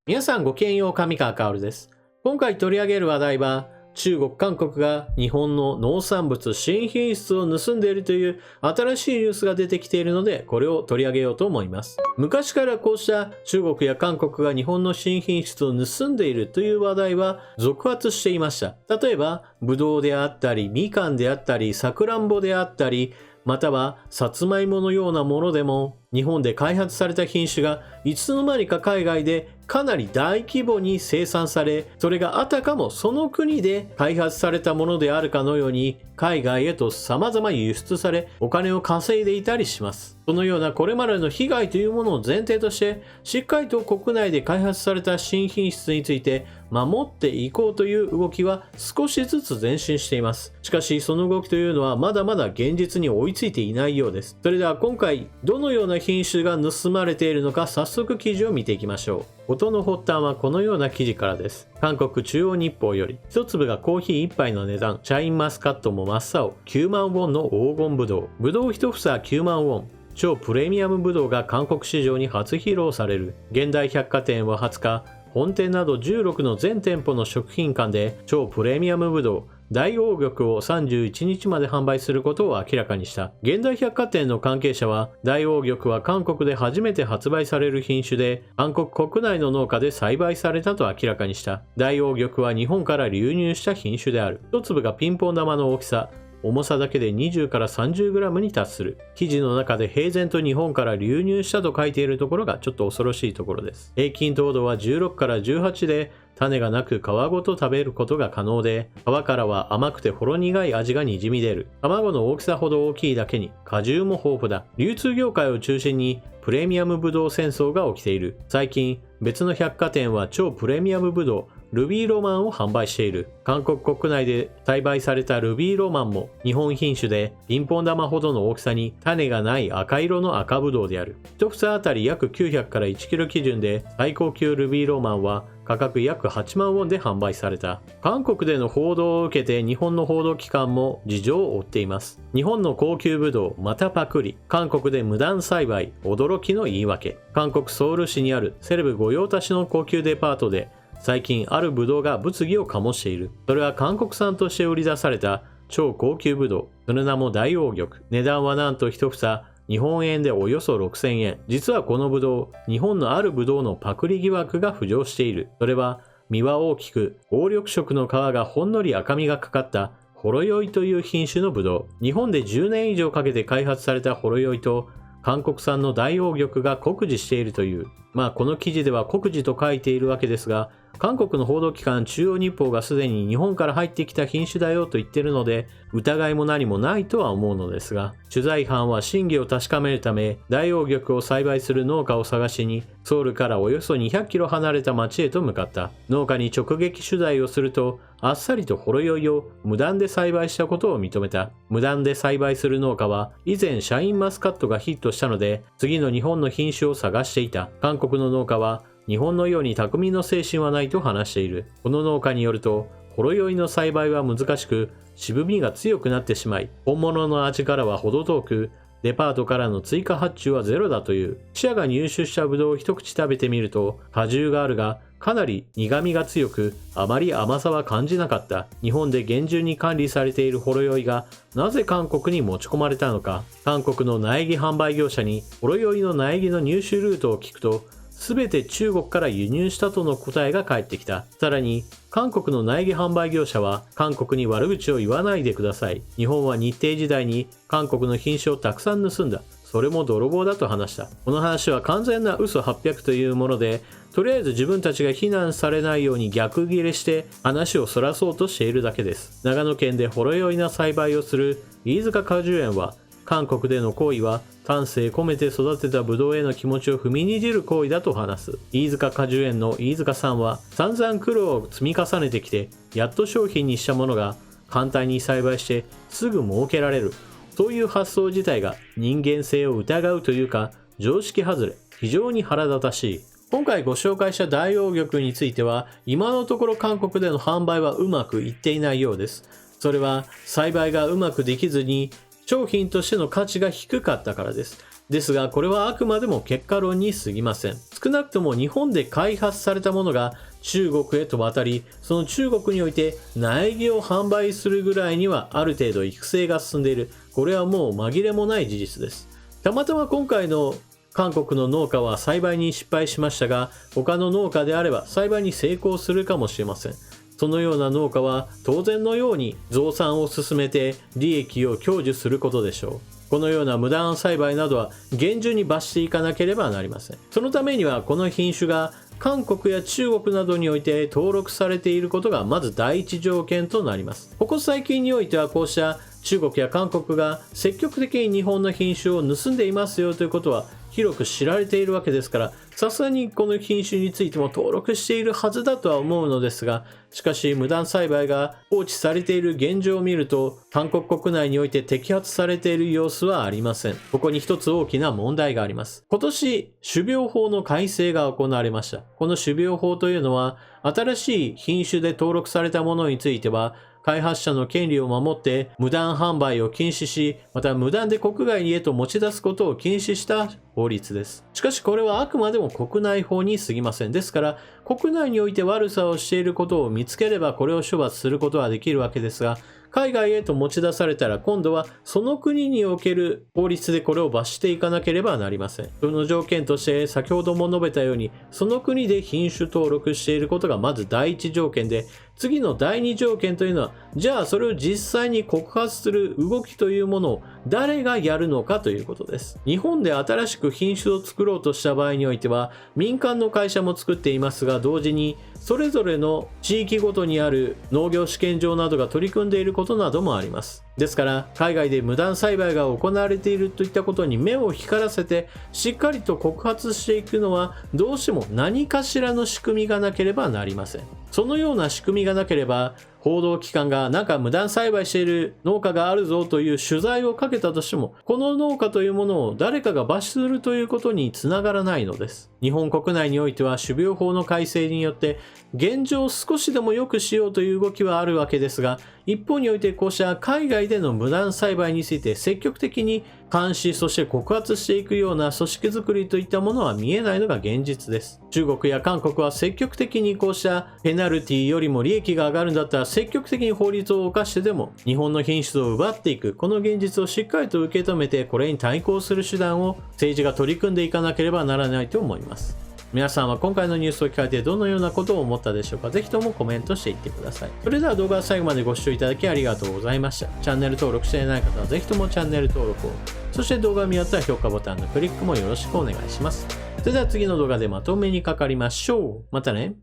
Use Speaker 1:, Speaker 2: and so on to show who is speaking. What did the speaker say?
Speaker 1: 皆さんごきげんよう、上川薫です。今回取り上げる話題は、中国、韓国が日本の農産物新品質を盗んでいるという新しいニュースが出てきているので、これを取り上げようと思います。昔からこうした中国や韓国が日本の新品質を盗んでいるという話題は続発していました。例えば、ブドウであったり、みかんであったり、さくらんぼであったり、またはさつまいものようなものでも日本で開発された品種がいつの間にか海外でかなり大規模に生産され、それがあたかもその国で開発されたものであるかのように海外へと様々輸出されお金を稼いでいたりします。そのようなこれまでの被害というものを前提としてしっかりと国内で開発された新品質について守っていこうという動きは少しずつ前進しています。しかしその動きというのはまだまだ現実に追いついていないようです。それでは今回どのような品種が盗まれているのか早速記事を見ていきましょう。事の発端はこのような記事からです。韓国中央日報より、一粒がコーヒー1杯の値段、シャインマスカットも真っ青、9万ウォンの黄金ブドウ。ブドウ1房9万ウォン。超プレミアムブドウが韓国市場に初披露される。現代百貨店は20日、本店など16の全店舗の食品館で超プレミアムブドウ大黄玉を31日まで販売することを明らかにした。現代百貨店の関係者は、大黄玉は韓国で初めて発売される品種で、韓国国内の農家で栽培されたと明らかにした。大黄玉は日本から流入した品種である。一粒がピンポン玉の大きさ、重さだけで20から 30g に達する。記事の中で平然と日本から流入したと書いているところがちょっと恐ろしいところです。平均糖度は16から18で、種がなく皮ごと食べることが可能で、皮からは甘くてほろ苦い味がにじみ出る。卵の大きさほど大きいだけに果汁も豊富だ。流通業界を中心にプレミアムブドウ戦争が起きている。最近、別の百貨店は超プレミアムブドウ、ルビーロマンを販売している。韓国国内で栽培されたルビーロマンも日本品種でピンポン玉ほどの大きさに種がない赤色の赤ブドウである。一房あたり約900から1キロ基準で最高級ルビーロマンは価格約8万ウォンで販売された。韓国での報道を受けて日本の報道機関も事情を追っています。日本の高級ブドウまたパクリ。韓国で無断栽培驚きの言い訳。韓国ソウル市にあるセレブ御用達の高級デパートで最近あるブドウが物議を醸している。それは韓国産として売り出された超高級ブドウ。その名も大黄玉。値段はなんと一房日本円でおよそ6000円。実はこのブドウ、日本のあるブドウのパクリ疑惑が浮上している。それは実は大きく黄緑色の皮がほんのり赤みがかかったほろ酔いという品種のブドウ。日本で10年以上かけて開発されたほろ酔いと韓国産の大黄玉が酷似しているという。この記事では酷似と書いているわけですが、韓国の報道機関中央日報がすでに日本から入ってきた品種だよと言っているので、疑いも何もないとは思うのですが、取材班は真偽を確かめるため、大黄玉を栽培する農家を探しに、ソウルからおよそ200キロ離れた町へと向かった。農家に直撃取材をすると、あっさりとほろ酔いを無断で栽培したことを認めた。無断で栽培する農家は、以前シャインマスカットがヒットしたので、次の日本の品種を探していた。韓国の農家は、日本のように匠の精神はないと話している。この農家によると、ほろ酔いの栽培は難しく、渋みが強くなってしまい、本物の味からは程遠く、デパートからの追加発注はゼロだという。記者が入手したブドウを一口食べてみると、果汁があるが、かなり苦味が強く、あまり甘さは感じなかった。日本で厳重に管理されているほろ酔いが、なぜ韓国に持ち込まれたのか。韓国の苗木販売業者に、ほろ酔いの苗木の入手ルートを聞くと、すべて中国から輸入したとの答えが返ってきた。さらに、韓国の苗木販売業者は、韓国に悪口を言わないでください。日本は日帝時代に韓国の品種をたくさん盗んだ。それも泥棒だと話した。この話は完全な嘘800というもので、とりあえず自分たちが非難されないように逆ギレして話をそらそうとしているだけです。長野県でほろ酔いな栽培をする飯塚果樹園は、韓国での行為は丹精込めて育てたブドウへの気持ちを踏みにじる行為だと話す。飯塚果樹園の飯塚さんは散々苦労を積み重ねてきてやっと商品にしたものが簡単に栽培してすぐ儲けられる。そういう発想自体が人間性を疑うというか常識外れ、非常に腹立たしい。今回ご紹介した大黄玉については今のところ韓国での販売はうまくいっていないようです。それは栽培がうまくできずに商品としての価値が低かったからです。ですが、これはあくまでも結果論に過ぎません。少なくとも日本で開発されたものが中国へと渡り、その中国において苗木を販売するぐらいにはある程度育成が進んでいる。これはもう紛れもない事実です。たまたま今回の韓国の農家は栽培に失敗しましたが、他の農家であれば栽培に成功するかもしれません。そのような農家は当然のように増産を進めて利益を享受することでしょう。このような無断栽培などは厳重に罰していかなければなりません。そのためにはこの品種が韓国や中国などにおいて登録されていることがまず第一条件となります。ここ最近においてはこうした中国や韓国が積極的に日本の品種を盗んでいますよということは広く知られているわけですから、さすがにこの品種についても登録しているはずだとは思うのですが、しかし無断栽培が放置されている現状を見ると、韓国国内において摘発されている様子はありません。ここに一つ大きな問題があります。今年、種苗法の改正が行われました。この種苗法というのは、新しい品種で登録されたものについては、開発者の権利を守って無断販売を禁止し、また無断で国外へと持ち出すことを禁止した法律です。しかしこれはあくまでも国内法に過ぎません。ですから、国内において悪さをしていることを見つければこれを処罰することはできるわけですが、海外へと持ち出されたら今度はその国における法律でこれを罰していかなければなりません。その条件として先ほども述べたように、その国で品種登録していることがまず第一条件で、次の第二条件というのは、じゃあそれを実際に告発する動きというものを誰がやるのかということです。日本で新しく品種を作ろうとした場合においては、民間の会社も作っていますが、同時にそれぞれの地域ごとにある農業試験場などが取り組んでいることなどもあります。ですから海外で無断栽培が行われているといったことに目を光らせてしっかりと告発していくのはどうしても何かしらの仕組みがなければなりません。そのような仕組みがなければ報道機関がなんか無断栽培している農家があるぞという取材をかけたとしても、この農家というものを誰かが罰するということにつながらないのです。日本国内においては種苗法の改正によって現状を少しでも良くしようという動きはあるわけですが、一方においてこうした海外での無断栽培について積極的に監視、そして告発していくような組織づくりといったものは見えないのが現実です。中国や韓国は積極的にこうしたペナルティよりも利益が上がるんだったら積極的に法律を犯してでも日本の品質を奪っていく、この現実をしっかりと受け止めてこれに対抗する手段を政治が取り組んでいかなければならないと思います。皆さんは今回のニュースを聞かれてどのようなことを思ったでしょうか。ぜひともコメントしていってください。それでは動画を最後までご視聴いただきありがとうございました。チャンネル登録していない方はぜひともチャンネル登録を。そして動画を見終わったら評価ボタンのクリックもよろしくお願いします。それでは次の動画でまとめにかかりましょう。またね。